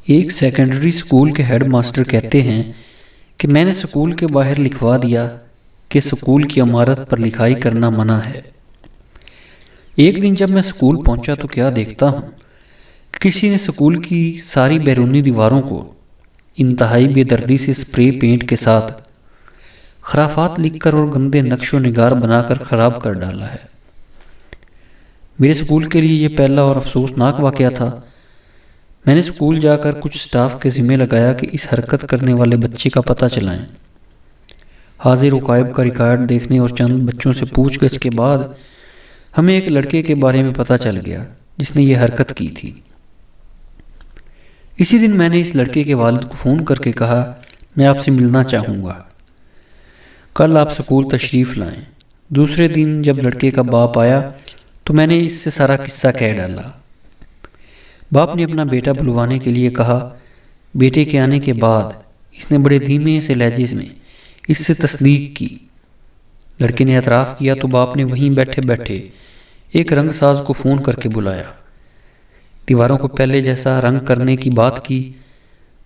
ایک secondary school کے head master کہتے ہیں کہ میں نے اسکول کے باہر لکھوا دیا کہ اسکول کی عمارت پر لکھائی کرنا منع ہے۔ ایک دن جب میں اسکول پہنچا تو کیا دیکھتا ہوں کہ کسی نے اسکول کی ساری بیرونی دیواروں کو انتہائی بے دردی سے اسپرے پینٹ کے ساتھ خرافات لکھ کر اور گندے نقش و نگار بنا کر خراب کر ڈالا ہے۔ میرے اسکول کے لیے یہ پہلا اور افسوسناک واقعہ تھا۔ میں نے اسکول جا کر کچھ اسٹاف کے ذمہ لگایا کہ اس حرکت کرنے والے بچے کا پتہ چلائیں۔ حاضر و غائب کا ریکارڈ دیکھنے اور چند بچوں سے پوچھ گچھ کے بعد ہمیں ایک لڑکے کے بارے میں پتہ چل گیا جس نے یہ حرکت کی تھی۔ اسی دن میں نے اس لڑکے کے والد کو فون کر کے کہا میں آپ سے ملنا چاہوں گا، کل آپ اسکول تشریف لائیں۔ دوسرے دن جب لڑکے کا باپ آیا تو میں نے اس سے سارا قصہ کہہ ڈالا۔ باپ نے اپنا بیٹا بلوانے کے لیے کہا۔ بیٹے کے آنے کے بعد اس نے بڑے دھیمے سے لہجے میں اس سے تصدیق کی۔ لڑکے نے اعتراف کیا تو باپ نے وہیں بیٹھے بیٹھے ایک رنگ ساز کو فون کر کے بلایا، دیواروں کو پہلے جیسا رنگ کرنے کی بات کی،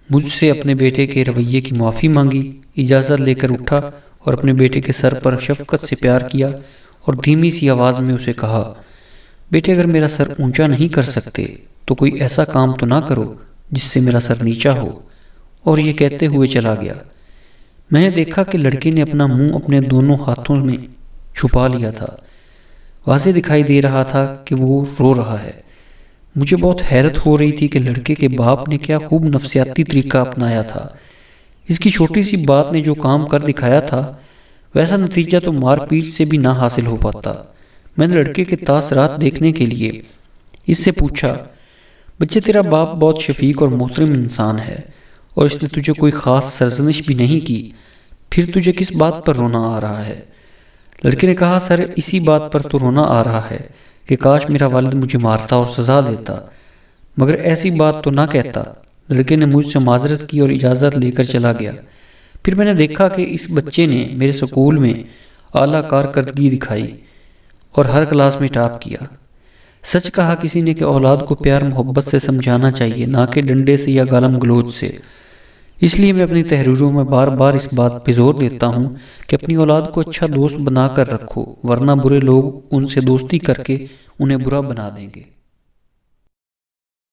مجھ سے اپنے بیٹے کے رویے کی معافی مانگی، اجازت لے کر اٹھا اور اپنے بیٹے کے سر پر شفقت سے پیار کیا اور دھیمی سی آواز میں اسے کہا بیٹے اگر میرا سر اونچا نہیں کر سکتے تو کوئی ایسا کام تو نہ کرو جس سے میرا سر نیچا ہو، اور یہ کہتے ہوئے چلا گیا۔ میں نے دیکھا کہ لڑکے نے اپنا منہ اپنے دونوں ہاتھوں میں چھپا لیا تھا، واضح دکھائی دے رہا تھا کہ وہ رو رہا ہے۔ مجھے بہت حیرت ہو رہی تھی کہ لڑکے کے باپ نے کیا خوب نفسیاتی طریقہ اپنایا تھا۔ اس کی چھوٹی سی بات نے جو کام کر دکھایا تھا ویسا نتیجہ تو مار پیٹ سے بھی نہ حاصل ہو پاتا۔ میں نے لڑکے کے تاثرات دیکھنے کے لیے اس سے پوچھا بچے تیرا باپ بہت شفیق اور محترم انسان ہے اور اس نے تجھے کوئی خاص سرزنش بھی نہیں کی، پھر تجھے کس بات پر رونا آ رہا ہے؟ لڑکے نے کہا سر اسی بات پر تو رونا آ رہا ہے کہ کاش میرا والد مجھے مارتا اور سزا دیتا، مگر ایسی بات تو نہ کہتا۔ لڑکے نے مجھ سے معذرت کی اور اجازت لے کر چلا گیا۔ پھر میں نے دیکھا کہ اس بچے نے میرے سکول میں اعلیٰ کارکردگی دکھائی اور ہر کلاس میں ٹاپ کیا۔ سچ کہا کسی نے کہ اولاد کو پیار محبت سے سمجھانا چاہیے، نہ کہ ڈنڈے سے یا گالم گلوچ سے۔ اس لیے میں اپنی تحریروں میں بار بار اس بات پہ زور دیتا ہوں کہ اپنی اولاد کو اچھا دوست بنا کر رکھو، ورنہ برے لوگ ان سے دوستی کر کے انہیں برا بنا دیں گے۔